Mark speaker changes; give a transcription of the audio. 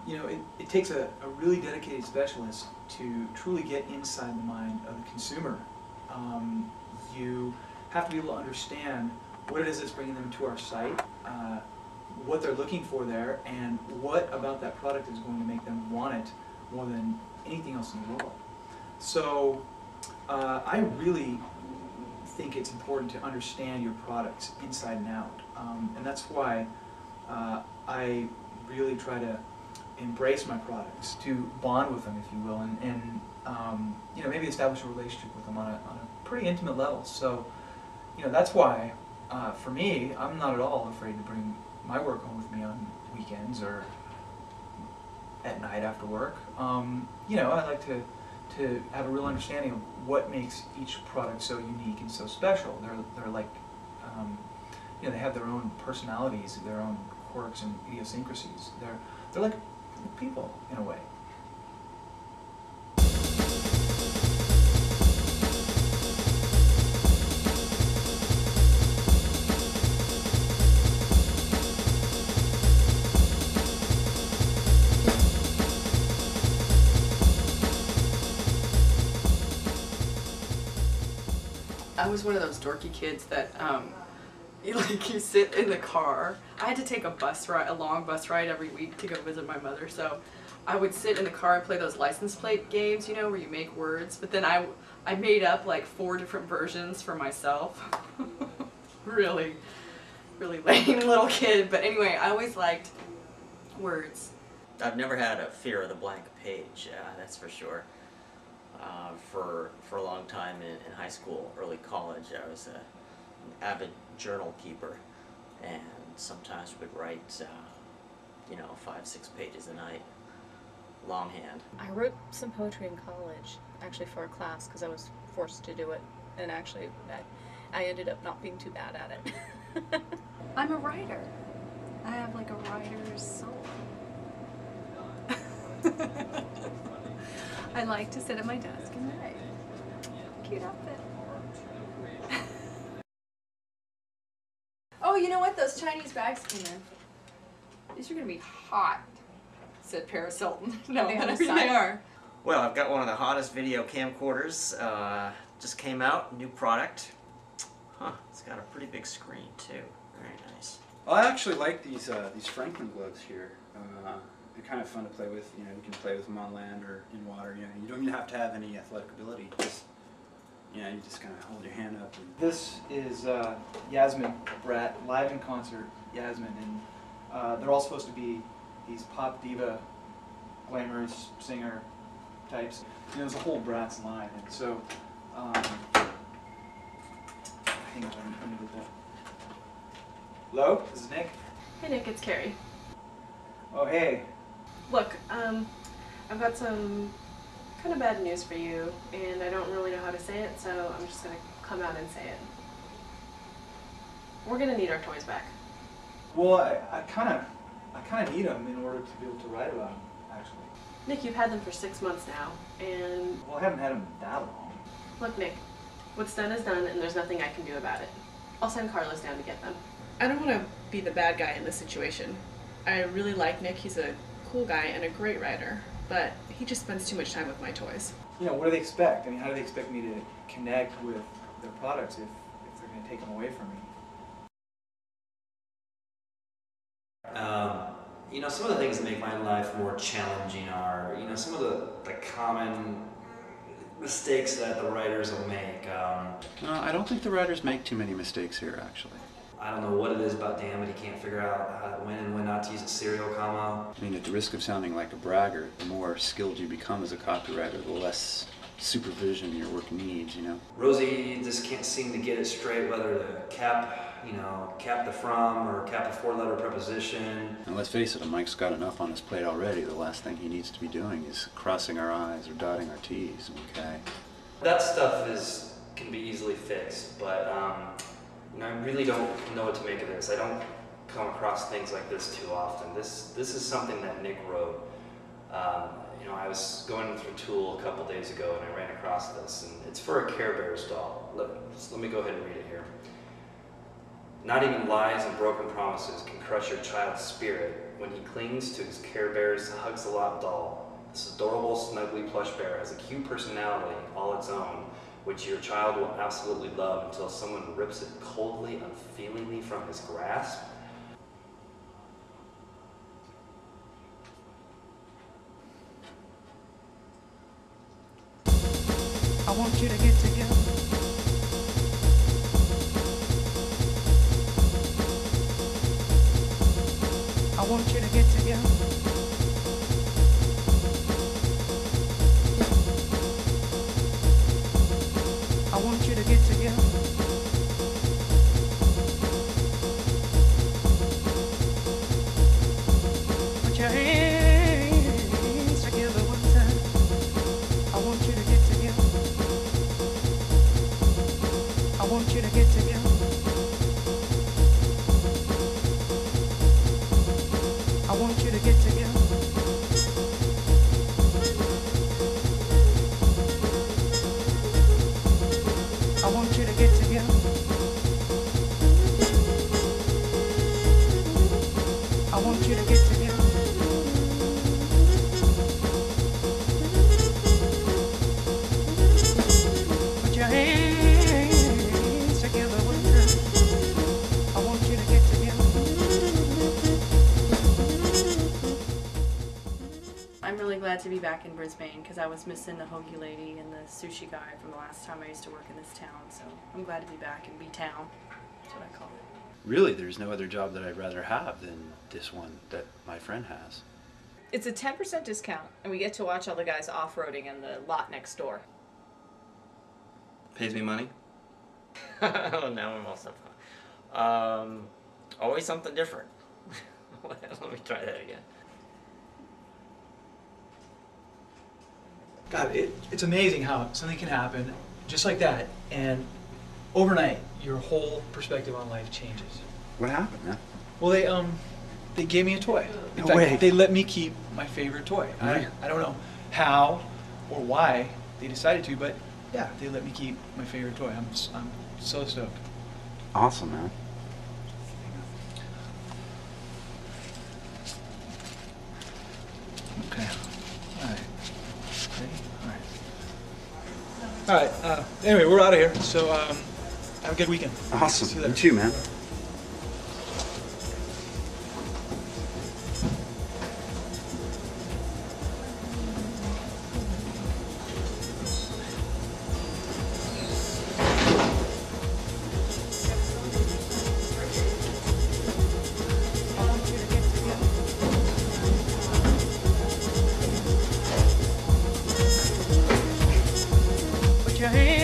Speaker 1: you know, it takes a really dedicated specialist to truly get inside the mind of the consumer. You have to be able to understand what it is that's bringing them to our site, what they're looking for there, and what about that product is going to make them want it more than anything else in the world. So I really think it's important to understand your products inside and out, and that's why I really try to embrace my products, to bond with them, if you will, and you know, maybe establish a relationship with them on a pretty intimate level. So, you know, that's why for me, I'm not at all afraid to bring my work home with me on weekends or at night after work. You know, I like to have a real understanding of what makes each product so unique and so special. They're like, you know, they have their own personalities, their own quirks and idiosyncrasies. They're like people in a way.
Speaker 2: I was one of those dorky kids that you sit in the car. I had to take a bus ride, a long bus ride every week to go visit my mother, so I would sit in the car and play those license plate games, you know, where you make words, but then I made up like 4 different versions for myself. Really lame little kid, but anyway, I always liked words.
Speaker 3: I've never had a fear of the blank page, that's for sure. For a long time in high school, early college, I was an avid journal keeper, and sometimes would write, you know, 5-6 pages a night, longhand.
Speaker 4: I wrote some poetry in college, actually for a class, because I was forced to do it, and actually I ended up not being too bad at it.
Speaker 5: I'm a writer. I have like a writer's soul. I like to sit at my desk and write. Cute outfit.
Speaker 2: Oh, you know what? Those Chinese bags came in. These are going to be hot, said Paris Hilton. No,
Speaker 5: They on the
Speaker 2: they
Speaker 5: side?
Speaker 2: are.
Speaker 3: Well, I've got one of the hottest video camcorders, just came out, new product. Huh, it's got a pretty big screen too, very nice.
Speaker 6: Well, I actually like these Franklin gloves here. They're kind of fun to play with. You know, you can play with them on land or in water. You know, you don't even have to have any athletic ability. Just, you know, you just kind of hold your hand up. And
Speaker 1: This is Yasmin Brat, live in concert, Yasmin, and they're all supposed to be these pop diva, glamorous singer types. You know, there's a whole Bratz line, and so, hang on, let me get that. Hello, this is Nick.
Speaker 7: Hey Nick, it's Carrie.
Speaker 1: Oh, hey.
Speaker 7: Look, I've got some kind of bad news for you, and I don't really know how to say it, so I'm just gonna come out and say it. We're gonna need our toys back.
Speaker 1: Well, I kind of need them in order to be able to write about them, actually.
Speaker 7: Nick, you've had them for 6 months now, and
Speaker 1: Well, I haven't had them that long.
Speaker 7: look, Nick, what's done is done, and there's nothing I can do about it. I'll send Carlos down to get them.
Speaker 2: I don't want to be the bad guy in this situation. I really like Nick. He's a cool guy and a great writer, but he just spends too much time with my toys.
Speaker 1: You know, what do they expect? I mean, how do they expect me to connect with their products if they're going to take them away from me?
Speaker 8: You know, some of the things that make my life more challenging are, you know, some of the common mistakes that the writers will make.
Speaker 6: I don't think the writers make too many mistakes here, actually.
Speaker 8: I don't know what it is about Dan, but he can't figure out when and when not to use a serial comma.
Speaker 6: I mean, at the risk of sounding like a braggart, the more skilled you become as a copywriter, the less supervision your work needs, you know?
Speaker 8: Rosie just can't seem to get it straight whether to cap the from or cap a 4-letter preposition.
Speaker 6: And let's face it, Mike's got enough on his plate already. The last thing he needs to be doing is crossing our I's or dotting our T's, okay?
Speaker 8: That stuff can be easily fixed, but you know, I really don't know what to make of this. I don't come across things like this too often. This is something that Nick wrote. You know, I was going through Tool a couple days ago and I ran across this, and it's for a Care Bears doll. Let me go ahead and read it here. Not even lies and broken promises can crush your child's spirit when he clings to his Care Bear's Hugs-A-Lot doll. This adorable, snuggly plush bear has a cute personality all its own, which your child will absolutely love until someone rips it coldly, unfeelingly from his grasp.
Speaker 9: I want you to get together. I want you to get together. I want you to get together. Put your hands together one time. I want you to get together. I want you to get together. I want you to get together. I want you to get together. I want you to get together. Put your hands together one time. I want you to get together.
Speaker 2: I'm really glad to be back in Brisbane because I was missing the hoagie lady and the sushi guy from the last time I used to work in this town. So I'm glad to be back in B-Town. That's what I call it.
Speaker 6: Really, there's no other job that I'd rather have than this one that my friend has.
Speaker 4: It's a 10% discount, and we get to watch all the guys off-roading in the lot next door.
Speaker 8: Pays me money?
Speaker 3: Oh, now I'm all stuff. Always something different. Let me try that again.
Speaker 1: God, it's amazing how something can happen just like that, and overnight, your whole perspective on life changes.
Speaker 6: What happened, man?
Speaker 1: Well, they gave me a toy. In
Speaker 6: No
Speaker 1: fact,
Speaker 6: way.
Speaker 1: they let me keep my favorite toy.
Speaker 6: Right.
Speaker 1: I don't know how or why they decided to, but yeah, they let me keep my favorite toy. I'm so stoked.
Speaker 6: Awesome, man.
Speaker 1: Okay. All right. Ready? All right. All right. Anyway, we're out of here. So have a good weekend. See you
Speaker 6: Awesome.
Speaker 1: later.
Speaker 6: You too, man.
Speaker 9: I want you to get together. Put your hands